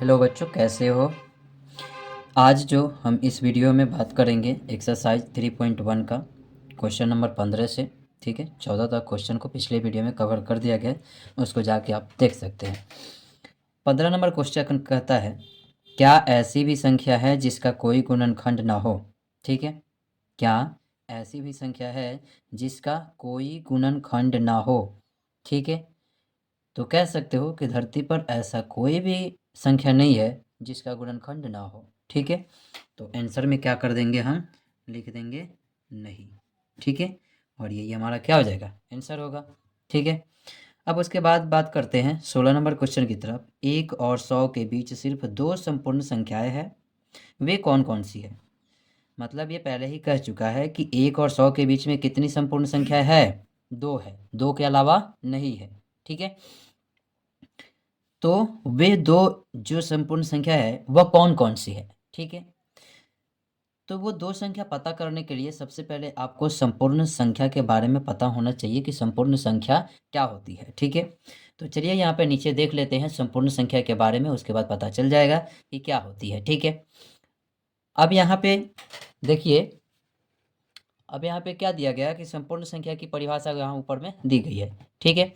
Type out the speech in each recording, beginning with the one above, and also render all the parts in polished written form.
Hello बच्चों, कैसे हो। आज जो हम इस वीडियो में बात करेंगे एक्सरसाइज 3.1 का क्वेश्चन नंबर 15 से। ठीक है, 14 तक क्वेश्चन को पिछले वीडियो में कवर कर दिया गया है, उसको जाके आप देख सकते हैं। 15 नंबर क्वेश्चन कहता है, क्या ऐसी भी संख्या है जिसका कोई गुणनखंड ना हो। ठीक है, क्या ऐसी भी संख्या है जिसका कोई गुणनखंड ना हो। ठीक है, तो कह सकते हो कि धरती पर ऐसा कोई भी संख्या नहीं है जिसका गुणनखंड ना हो। ठीक है, तो आंसर में क्या कर देंगे, हम लिख देंगे नहीं। ठीक है, और ये हमारा क्या हो जाएगा, आंसर होगा। ठीक है, अब उसके बाद बात करते हैं 16 नंबर क्वेश्चन की तरफ। 1 और 100 के बीच सिर्फ दो संपूर्ण संख्याएं हैं, वे कौन कौन सी है। मतलब ये पहले ही कह चुका है कि 1 और 100 के बीच में कितनी संपूर्ण संख्या है, दो है, दो के अलावा नहीं है। ठीक है, तो वे दो जो संपूर्ण संख्या है वह कौन कौन सी है। ठीक है, तो वो दो संख्या पता करने के लिए सबसे पहले आपको संपूर्ण संख्या के बारे में पता होना चाहिए कि संपूर्ण संख्या क्या होती है। ठीक है, तो चलिए यहाँ पे नीचे देख लेते हैं संपूर्ण संख्या के बारे में, उसके बाद पता चल जाएगा कि क्या होती है। ठीक है, अब यहाँ पे देखिए, अब यहाँ पे क्या दिया गया है कि संपूर्ण संख्या की परिभाषा यहाँ ऊपर में दी गई है। ठीक है,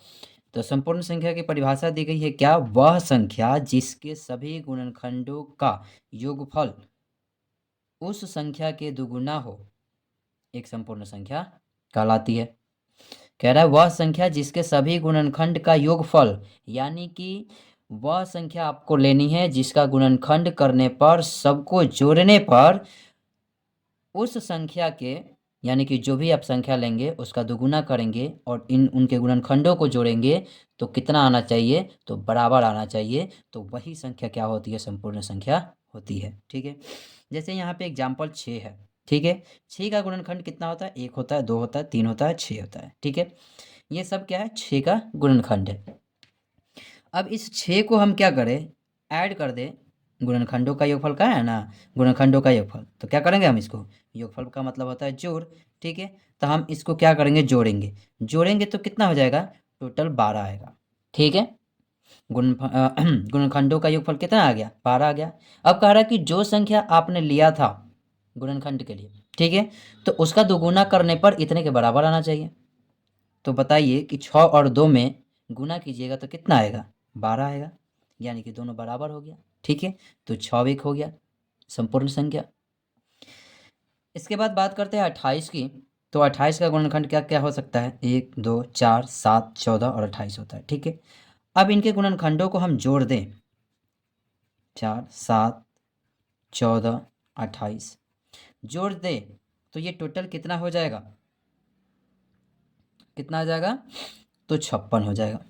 तो संपूर्ण संख्या की परिभाषा दी गई है, क्या, वह संख्या जिसके सभी गुणनखंडों का योगफल उस संख्या के दुगुना हो, एक संपूर्ण संख्या कहलाती है। कह रहा है वह संख्या जिसके सभी गुणनखंड का योगफल, यानी कि वह संख्या आपको लेनी है जिसका गुणनखंड करने पर, सबको जोड़ने पर उस संख्या के, यानी कि जो भी आप संख्या लेंगे उसका दुगुना करेंगे और इन उनके गुणनखंडों को जोड़ेंगे तो कितना आना चाहिए, तो बराबर आना चाहिए। तो वही संख्या क्या होती है, संपूर्ण संख्या होती है। ठीक है, जैसे यहाँ पे एग्जाम्पल 6 है। ठीक है, 6 का गुणनखंड कितना होता है, 1 होता है, 2 होता है, 3 होता है, 6 होता है। ठीक है, ये सब क्या है, 6 का गुणनखंड है। अब इस 6 को हम क्या करें, ऐड कर दें, गुणनखंडों का योगफल का है ना, गुणनखंडों का योगफल, तो क्या करेंगे हम इसको, योगफल का मतलब होता है जोड़। ठीक है, तो हम इसको क्या करेंगे, जोड़ेंगे। जोड़ेंगे तो कितना हो जाएगा, टोटल 12 आएगा। ठीक है, गुणनखंडों का योगफल कितना आ गया, 12 आ गया। अब कह रहा है कि जो संख्या आपने लिया था गुणनखंड के लिए, ठीक है, तो उसका दोगुना करने पर इतने के बराबर आना चाहिए। तो बताइए कि 6 और 2 में गुना कीजिएगा तो कितना आएगा, 12 आएगा, यानी कि दोनों बराबर हो गया। ठीक है, तो 6 एक हो गया संपूर्ण संख्या। इसके बाद बात करते हैं 28 की। तो 28 का गुणनखंड क्या क्या हो सकता है, 1 2 4 7 14 और 28 होता है। ठीक है, अब इनके गुणनखंडों को हम जोड़ दें, 4 7 14 28 जोड़ दें तो ये टोटल कितना हो जाएगा, कितना आ जाएगा, तो 56 हो जाएगा।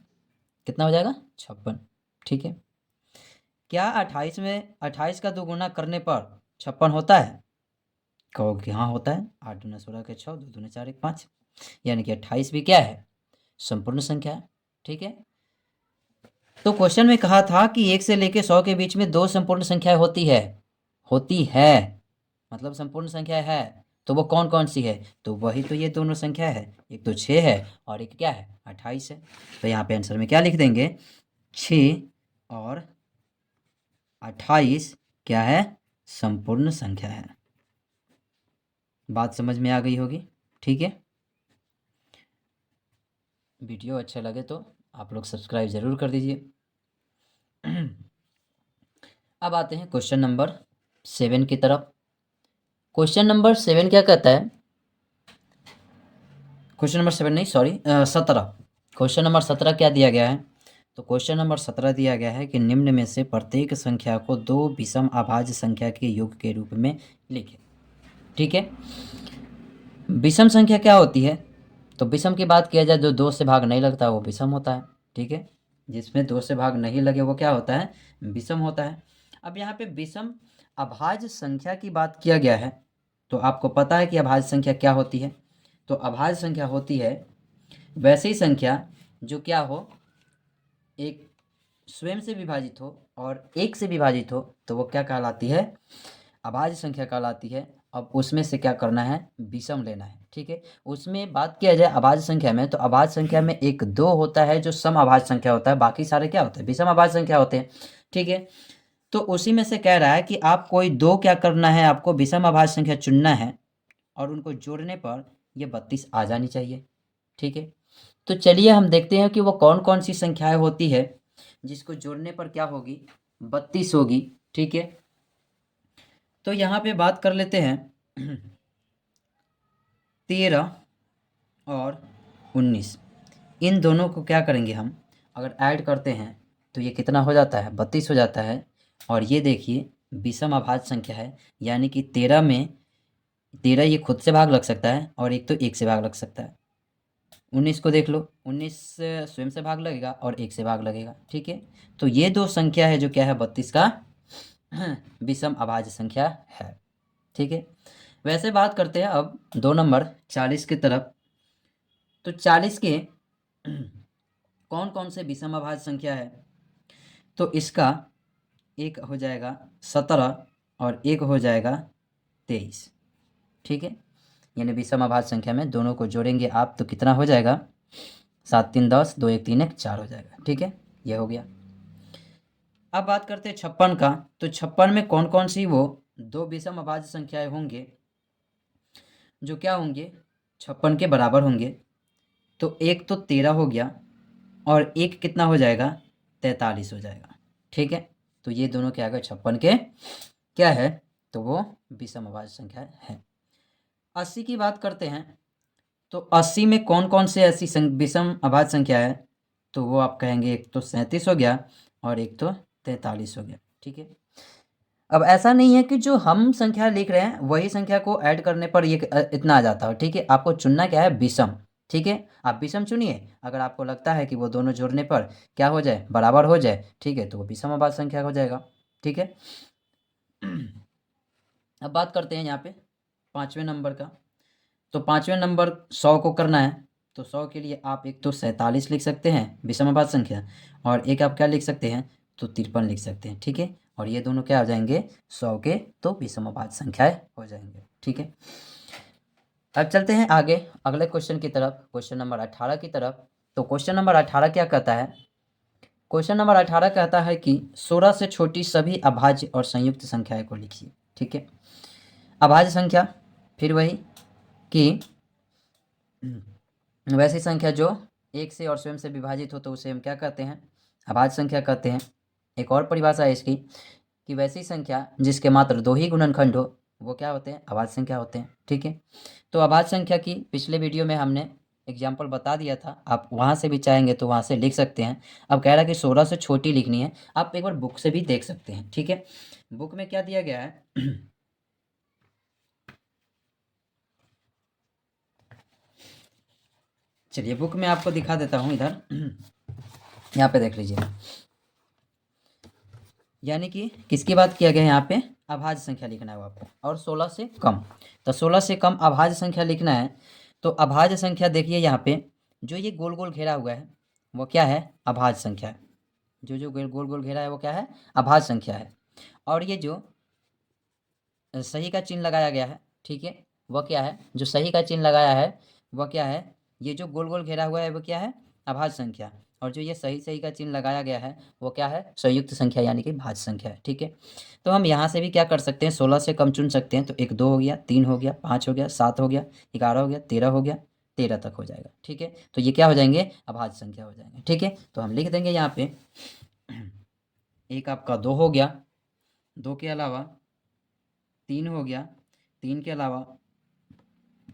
कितना हो जाएगा, 56। ठीक है, क्या 28 में 28 का दोगुना करने पर 56 होता है, कहोगे कि हाँ होता है। 8 दूना 16 के 6, 2 दूने 4 1 5, यानी कि 28 भी क्या है, संपूर्ण संख्या है। ठीक है, तो क्वेश्चन में कहा था कि 1 से लेके 100 के बीच में दो संपूर्ण संख्याएं होती है, होती है मतलब संपूर्ण संख्या है, तो वो कौन कौन सी है, तो वही तो ये दोनों संख्या है, एक तो 6 है और एक क्या है, 28 है। तो यहाँ पे आंसर में क्या लिख देंगे, 6 और 28 क्या है, संपूर्ण संख्या है। बात समझ में आ गई होगी। ठीक है, वीडियो अच्छा लगे तो आप लोग सब्सक्राइब ज़रूर कर दीजिए। अब आते हैं क्वेश्चन नंबर 7 की तरफ। क्वेश्चन नंबर 7 क्या कहता है, क्वेश्चन नंबर 7 नहीं, सॉरी 17। क्वेश्चन नंबर 17 क्या दिया गया है, तो क्वेश्चन नंबर 17 दिया गया है कि निम्न में से प्रत्येक संख्या को दो विषम अभाज्य संख्या के योग के रूप में लिखें। ठीक है, विषम संख्या क्या होती है, तो विषम की बात किया जाए जो दो से भाग नहीं लगता वो विषम होता है। ठीक है, जिसमें दो से भाग नहीं लगे वो क्या होता है, विषम होता है। अब यहाँ पे विषम अभाज्य संख्या की बात किया गया है, तो आपको पता है कि अभाज्य संख्या क्या होती है, तो अभाज्य संख्या होती है वैसी संख्या जो क्या हो, एक स्वयं से विभाजित हो और एक से विभाजित हो, तो वो क्या कहलाती है, अभाज्य संख्या कहलाती है। अब उसमें से क्या करना है, विषम लेना है। ठीक है, उसमें बात किया जाए अभाज्य संख्या में, तो अभाज्य संख्या में एक दो होता है जो सम अभाज्य संख्या होता है, बाकी सारे क्या होते हैं, विषम अभाज्य संख्या होते हैं। ठीक है, तो उसी में से कह रहा है कि आप कोई दो क्या करना है, आपको विषम अभाज्य संख्या चुनना है और उनको जोड़ने पर ये 32 आ जानी चाहिए। ठीक है, तो चलिए हम देखते हैं कि वो कौन कौन सी संख्याएं होती है जिसको जोड़ने पर क्या होगी, 32 होगी। ठीक है, तो यहाँ पे बात कर लेते हैं 13 और 19, इन दोनों को क्या करेंगे हम, अगर ऐड करते हैं तो ये कितना हो जाता है, 32 हो जाता है। और ये देखिए विषम अभाज्य संख्या है, यानी कि 13 में 13 ये खुद से भाग लग सकता है और एक तो एक से भाग लग सकता है। 19 को देख लो, 19 स्वयं से भाग लगेगा और एक से भाग लगेगा। ठीक है, तो ये दो संख्या है जो क्या है, 32 का विषम अभाज्य संख्या है। ठीक है, वैसे बात करते हैं अब 2 नंबर 40 की तरफ। तो 40 के कौन कौन से विषम अभाज्य संख्या है, तो इसका एक हो जाएगा 17 और एक हो जाएगा 23। ठीक है, यानी विषम अभाज्य संख्या में दोनों को जोड़ेंगे आप तो कितना हो जाएगा, 7 3 10, 2 1 3 1 4 हो जाएगा। ठीक है, ये हो गया। अब बात करते हैं 56 का। तो 56 में कौन कौन सी वो दो विषम अभाज्य संख्याएं होंगे जो क्या होंगे, 56 के बराबर होंगे। तो एक तो 13 हो गया और एक कितना हो जाएगा, 43 हो जाएगा। ठीक है, तो ये दोनों क्या आ गए, 56 के क्या है, तो वो विषम अभाज्य संख्या है। 80 की बात करते हैं। तो 80 में कौन कौन से ऐसी विषम अभाज्य संख्या है, तो वो आप कहेंगे एक तो 37 हो गया और एक तो 43 हो गया। ठीक है, अब ऐसा नहीं है कि जो हम संख्या लिख रहे हैं वही संख्या को ऐड करने पर ये इतना आ जाता है। ठीक है, आपको चुनना क्या है, विषम। ठीक है, आप विषम चुनिए, अगर आपको लगता है कि वो दोनों जोड़ने पर क्या हो जाए, बराबर हो जाए, ठीक है, तो वो विषम अभाज्य संख्या हो जाएगा। ठीक है, अब बात करते हैं यहाँ पे 5वें नंबर का। तो 5वें नंबर 100 को करना है। तो 100 के लिए आप एक तो 47 लिख सकते हैं विषम अभाज्य संख्या, और एक आप क्या लिख सकते हैं, तो 53 लिख सकते हैं। ठीक है, और ये दोनों क्या हो जाएंगे, 100 के तो विषम अभाज्य संख्याएं हो जाएंगे। ठीक है, अब चलते हैं आगे अगले क्वेश्चन की तरफ, क्वेश्चन नंबर 18 की तरफ। तो क्वेश्चन नंबर 18 क्या कहता है, क्वेश्चन नंबर 18 कहता है कि 16 से छोटी सभी अभाज्य और संयुक्त संख्याएं को लिखिए। ठीक है, अभाज्य संख्या फिर वही कि वैसी संख्या जो एक से और स्वयं से विभाजित हो तो उसे हम क्या कहते हैं, अभाज्य संख्या कहते हैं। एक और परिभाषा है इसकी कि वैसी संख्या जिसके मात्र दो ही गुणनखंड हो वो क्या होते हैं, अभाज्य संख्या होते हैं। ठीक है, तो अभाज्य संख्या की पिछले वीडियो में हमने एग्जाम्पल बता दिया था, आप वहाँ से भी चाहेंगे तो वहाँ से लिख सकते हैं। अब कह रहा है कि 16 से छोटी लिखनी है, आप एक बार बुक से भी देख सकते हैं। ठीक है, बुक में क्या दिया गया है चलिए बुक में आपको दिखा देता हूँ इधर यहाँ पे देख लीजिए, यानी कि किसकी बात किया गया है यहाँ पे, अभाज्य संख्या लिखना है आपको और 16 से कम। तो 16 से कम अभाज्य संख्या लिखना है। तो अभाज्य संख्या देखिए यहाँ पे जो ये गोल गोल घेरा हुआ है वो क्या है, अभाज्य संख्या है। जो जो गोल गोल घेरा है वो क्या है, अभाज्य संख्या है। और ये जो सही का चिन्ह लगाया गया है, ठीक है, वह क्या है, जो सही का चिन्ह लगाया है वह क्या है, ये जो गोल गोल घेरा हुआ है वो क्या है, अभाज्य संख्या। और जो ये सही सही का चिन्ह लगाया गया है वो क्या है, संयुक्त संख्या यानी कि भाज्य संख्या है। ठीक है, तो हम यहाँ से भी क्या कर सकते हैं, 16 से कम चुन सकते हैं। तो 1 2 हो गया, 3 हो गया, 5 हो गया, 7 हो गया, 11 हो गया, 13 हो गया, 13 तक हो जाएगा। ठीक है, तो ये क्या हो जाएंगे, अभाज्य संख्या हो जाएंगे। ठीक है, तो हम लिख देंगे यहाँ पे एक आपका 2 हो गया, 2 के अलावा 3 हो गया, 3 के अलावा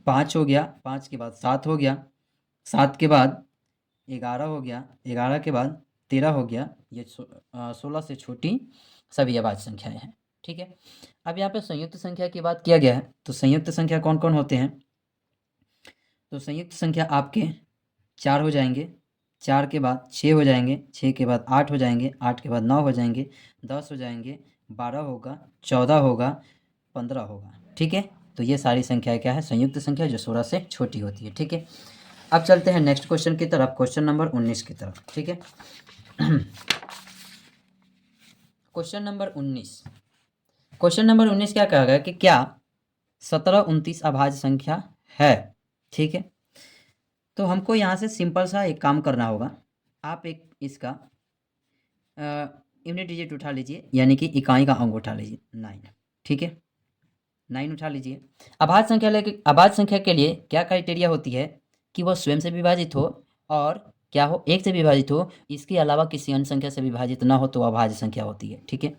5 हो गया, 5 के बाद 7 हो गया, 7 के बाद 11 हो गया, 11 के बाद 13 हो गया। ये 16 से छोटी सभी अभाज्य संख्याएं हैं। ठीक है, अब यहाँ पे संयुक्त संख्या की बात किया गया है। तो संयुक्त संख्या कौन कौन होते हैं, तो संयुक्त संख्या आपके 4 हो जाएंगे, 4 के बाद 6 हो जाएंगे, 6 के बाद 8 हो जाएंगे, 8 के बाद 9 हो जाएंगे, 10 हो जाएंगे, 12 होगा, 14 होगा, 15 होगा। ठीक है, तो ये सारी संख्याएं क्या है, संयुक्त संख्या जो 16 से छोटी होती है। ठीक है, अब चलते हैं नेक्स्ट क्वेश्चन की तरफ, क्वेश्चन नंबर 19 की तरफ। ठीक है, क्वेश्चन नंबर 19, क्वेश्चन नंबर 19 क्या कहा गया कि क्या 17 29 अभाज्य संख्या है। ठीक है, तो हमको यहाँ से सिंपल सा एक काम करना होगा। आप एक इसका यूनिट डिजिट उठा लीजिए, यानी कि इकाई का अंक उठा लीजिए 9, ठीक है, 9 उठा लीजिए। अभाज्य संख्या के लिए क्या क्राइटेरिया होती है कि वह स्वयं से विभाजित हो और क्या हो, एक से विभाजित हो, इसके अलावा किसी अन्य संख्या से विभाजित ना हो तो अभाज्य संख्या होती है, ठीक है।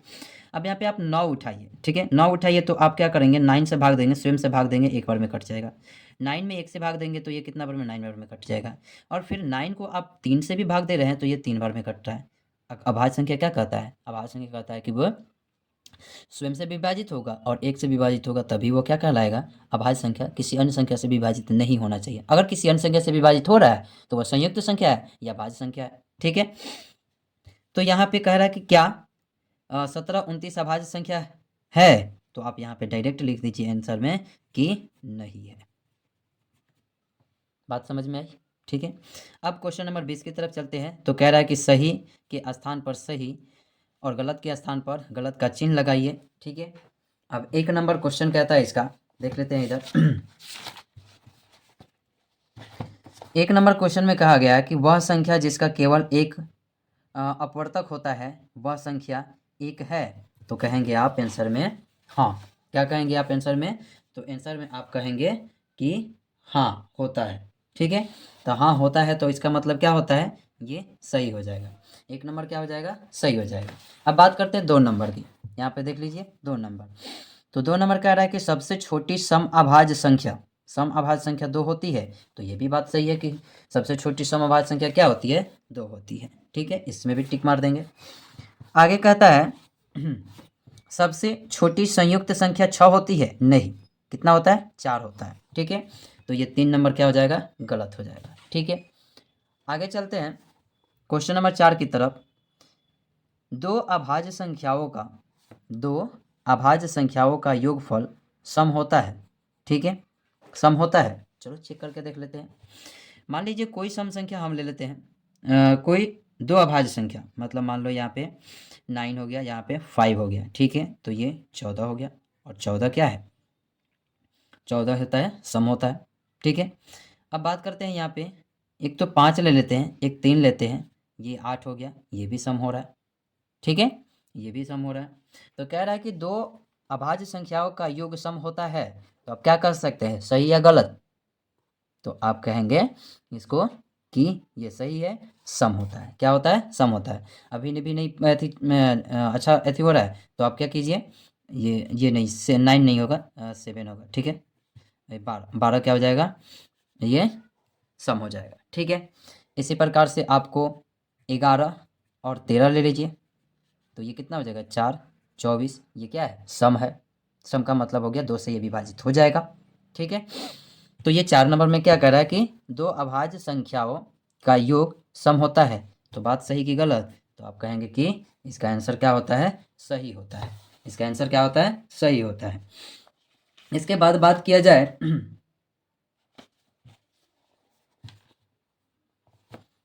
अब यहाँ पे आप 9 उठाइए, ठीक है, 9 उठाइए तो आप क्या करेंगे, 9 से भाग देंगे, स्वयं से भाग देंगे, एक बार में कट जाएगा। 9 में 1 से भाग देंगे तो ये कितना बार में, 9 बार में कट जाएगा। और फिर 9 को आप 3 से भी भाग दे रहे हैं तो ये 3 बार में कट रहा है। अभाज्य संख्या क्या कहता है, अभाज्य संख्या कहता है कि वह स्वयं से विभाजित होगा और एक से विभाजित होगा, तभी वो क्या कहलाएगा, अभाज्य संख्या। किसी अन्य संख्या से विभाजित नहीं होना चाहिए। अगर किसी अन्य संख्या से विभाजित हो रहा है तो वह संयुक्त संख्या है या भाज्य संख्या है, ठीक है। तो यहाँ पे कह रहा है कि क्या 17, 29 अभाज्य संख्या है, तो आप यहाँ पे डायरेक्ट लिख दीजिए आंसर में कि नहीं है। बात समझ में आई, ठीक है। अब क्वेश्चन नंबर 20 की तरफ चलते हैं। तो कह रहा है कि सही के स्थान पर सही और गलत के स्थान पर गलत का चिन्ह लगाइए, ठीक है। अब 1 नंबर क्वेश्चन कहता है, इसका देख लेते हैं इधर। 1 नंबर क्वेश्चन में कहा गया है कि वह संख्या जिसका केवल एक अपवर्तक होता है वह संख्या 1 है। तो कहेंगे आप आंसर में हाँ। क्या कहेंगे आप आंसर में, तो आंसर में आप कहेंगे कि हाँ होता है, ठीक है। तो हाँ होता है तो इसका मतलब क्या होता है, ये सही हो जाएगा। 1 नंबर क्या हो जाएगा, सही हो जाएगा। अब बात करते हैं 2 नंबर की। यहाँ पे देख लीजिए 2 नंबर। तो 2 नंबर कह रहा है कि सबसे छोटी सम अभाज्य संख्या, सम अभाज्य संख्या 2 होती है। तो ये भी बात सही है कि सबसे छोटी सम अभाज्य संख्या क्या होती है, 2 होती है, ठीक है। इसमें भी टिक मार देंगे। आगे कहता है सबसे छोटी संयुक्त संख्या 6 होती है। नहीं, कितना होता है, 4 होता है, ठीक है। तो ये 3 नंबर क्या हो जाएगा, गलत हो जाएगा, ठीक है। आगे चलते हैं क्वेश्चन नंबर 4 की तरफ। दो अभाज्य संख्याओं का योगफल सम होता है, ठीक है, सम होता है। चलो चेक करके देख लेते हैं। मान लीजिए कोई सम संख्या हम ले लेते हैं, कोई 2 अभाज्य संख्या, मतलब मान लो यहाँ पे 9 हो गया, यहाँ पे 5 हो गया, ठीक है। तो ये 14 हो गया, और 14 क्या है, 14 होता है, सम होता है, ठीक है। अब बात करते हैं यहाँ पे, एक तो 5 ले लेते हैं, एक 3 लेते हैं, ये 8 हो गया, ये भी सम हो रहा है, ठीक है, ये भी सम हो रहा है। तो कह रहा है कि 2 अभाज्य संख्याओं का योग सम होता है। तो आप क्या कर सकते हैं, सही या गलत, तो आप कहेंगे इसको कि ये सही है, सम होता है। क्या होता है, सम होता है। अभी भी नहीं अच्छा ऐसी हो रहा है, तो आप क्या कीजिए, ये नहीं, 9 नहीं होगा, 7 होगा, ठीक है। 12 क्या हो जाएगा, ये सम हो जाएगा, ठीक है। इसी प्रकार से आपको 11 और 13 ले लीजिए, तो ये कितना हो जाएगा, 4, 24, ये क्या है, सम है। सम का मतलब हो गया 2 से ये विभाजित हो जाएगा, ठीक है। तो ये 4 नंबर में क्या कह रहा है कि 2 अभाज्य संख्याओं का योग सम होता है। तो बात सही कि गलत, तो आप कहेंगे कि इसका आंसर क्या होता है, सही होता है। इसका आंसर क्या होता है, सही होता है। इसके बाद बात किया जाए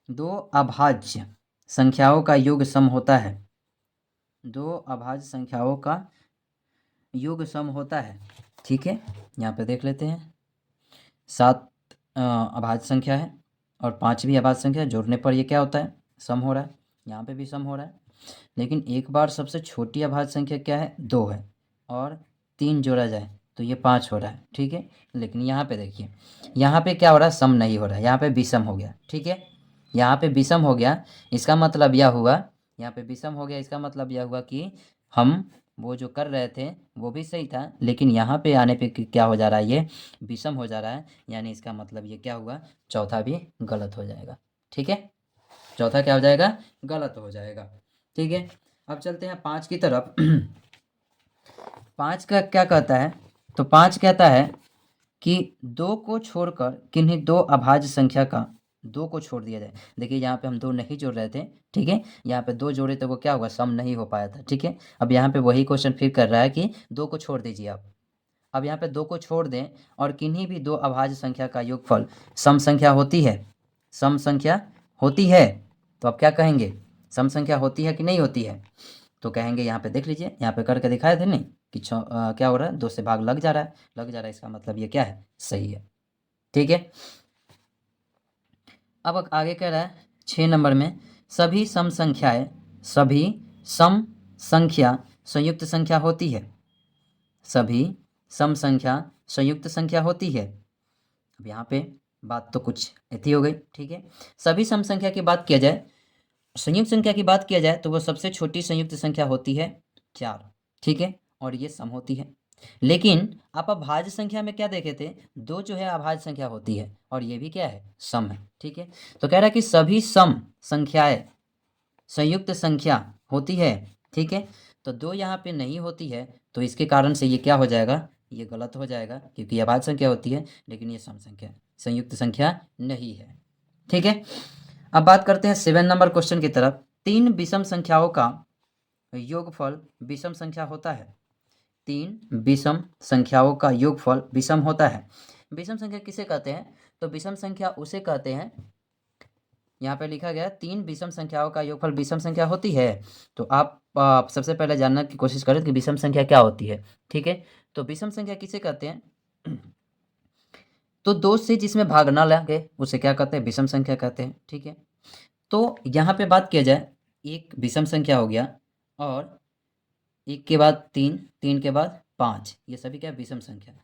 2 अभाज्य संख्याओं का योग सम होता है। 2 अभाज्य संख्याओं का योग सम होता है, ठीक है। यहाँ पे देख लेते हैं, 7 अभाज्य संख्या है और 5 भी अभाज्य संख्या है, जोड़ने पर ये क्या होता है, सम हो रहा है। यहाँ पे भी सम हो रहा है, लेकिन एक बार सबसे छोटी अभाज्य संख्या क्या है, 2 है, और 3 जोड़ा जाए तो ये 5 हो रहा है, ठीक है। लेकिन यहाँ पे देखिए, यहाँ पे क्या हो रहा है, सम नहीं हो रहा है, यहाँ पे विषम हो गया, ठीक है। यहाँ पे विषम हो गया, इसका मतलब यह हुआ, यहाँ पे विषम हो गया, इसका मतलब यह हुआ कि हम वो जो कर रहे थे वो भी सही था, लेकिन यहाँ पे आने पे क्या हो जा रहा है, ये विषम हो जा रहा है, यानी इसका मतलब ये क्या हुआ, चौथा भी गलत हो जाएगा, ठीक है। चौथा क्या हो जाएगा, गलत हो जाएगा, ठीक है। अब चलते हैं 5 की तरफ। 5 का क्या कहता है, तो 5 कहता है कि 2 को छोड़कर किन्हीं 2 अभाज्य संख्या का 2 को छोड़ दिया जाए। देखिए यहाँ पे हम 2 नहीं जोड़ रहे थे, ठीक है, यहाँ पे 2 जोड़े तो वो क्या हुआ, सम नहीं हो पाया था, ठीक है। अब यहाँ पे वही क्वेश्चन फिर कर रहा है कि 2 को छोड़ दीजिए आप। अब यहाँ पे 2 को छोड़ दें और किन्हीं भी 2 अभाज्य संख्या का योगफल सम संख्या होती है, सम संख्या होती है। तो आप क्या कहेंगे, सम संख्या होती है कि नहीं होती है, तो कहेंगे यहाँ पे देख लीजिए, यहाँ पे करके दिखाए थे नहीं कि क्या हो रहा है, 2 से भाग लग जा रहा है, लग जा रहा है, इसका मतलब ये क्या है, सही है, ठीक है। अब आगे कह रहा है 6 नंबर में, सभी सम संख्या संयुक्त संख्या होती है, सभी सम संख्या संयुक्त संख्या होती है। अब यहाँ पे बात तो कुछ ऐसी हो गई, ठीक है। सभी सम संख्या की बात किया जाए, संयुक्त संख्या की बात किया जाए तो वो सबसे छोटी संयुक्त संख्या होती है 4, ठीक है, और ये सम होती है। लेकिन आप अभाज्य संख्या में क्या देखे थे, 2 जो है अभाज्य संख्या होती है और ये भी क्या है, सम है, ठीक है। तो कह रहा है कि सभी सम संख्याएं संयुक्त संख्या होती है, ठीक है। तो 2 यहाँ पे नहीं होती है, तो इसके कारण से ये क्या हो जाएगा, ये गलत हो जाएगा, क्योंकि ये अभाज्य संख्या होती है लेकिन ये सम संख्या संयुक्त संख्या नहीं है, ठीक है। अब बात करते हैं 7 नंबर क्वेश्चन की तरफ। 3 विषम संख्याओं का योगफल विषम संख्या होता है। 3 विषम संख्याओं का योगफल विषम होता है। विषम संख्या किसे कहते हैं, तो विषम संख्या उसे कहते हैं, यहाँ पे लिखा गया 3 विषम संख्याओं का योगफल विषम संख्या होती है। तो आप सबसे पहले जानने की कोशिश करें कि विषम संख्या क्या होती है, ठीक है। तो विषम संख्या किसे कहते हैं, तो 2 से जिसमें भाग ना लगे उसे क्या कहते हैं, विषम संख्या कहते हैं, ठीक है। तो यहाँ पे बात किया जाए, एक विषम संख्या हो गया और 1 के बाद 3, 3 के बाद 5, ये सभी क्या विषम संख्या।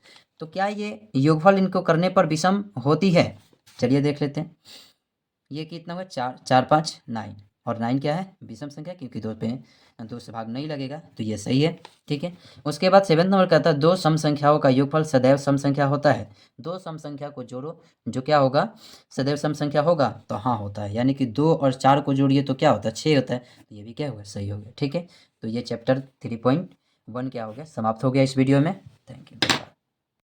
तो क्या ये योगफल इनको करने पर विषम होती है, चलिए देख लेते हैं। ये कितना हुआ, 4, 4 5 9, और 9 क्या है, विषम संख्या, क्योंकि 2 से भाग नहीं लगेगा, तो ये सही है, ठीक है। उसके बाद 7 नंबर कहता है 2 सम संख्याओं का योगफल सदैव सम संख्या होता है। 2 सम संख्या को जोड़ो जो क्या होगा, सदैव सम संख्या होगा, तो हाँ होता है, यानी कि 2 और 4 को जोड़िए तो क्या होता है, 6 होता है, तो ये भी क्या होगा, सही हो गया, ठीक है। तो ये चैप्टर 3.1 क्या हो गया, समाप्त हो गया इस वीडियो में। Thank you.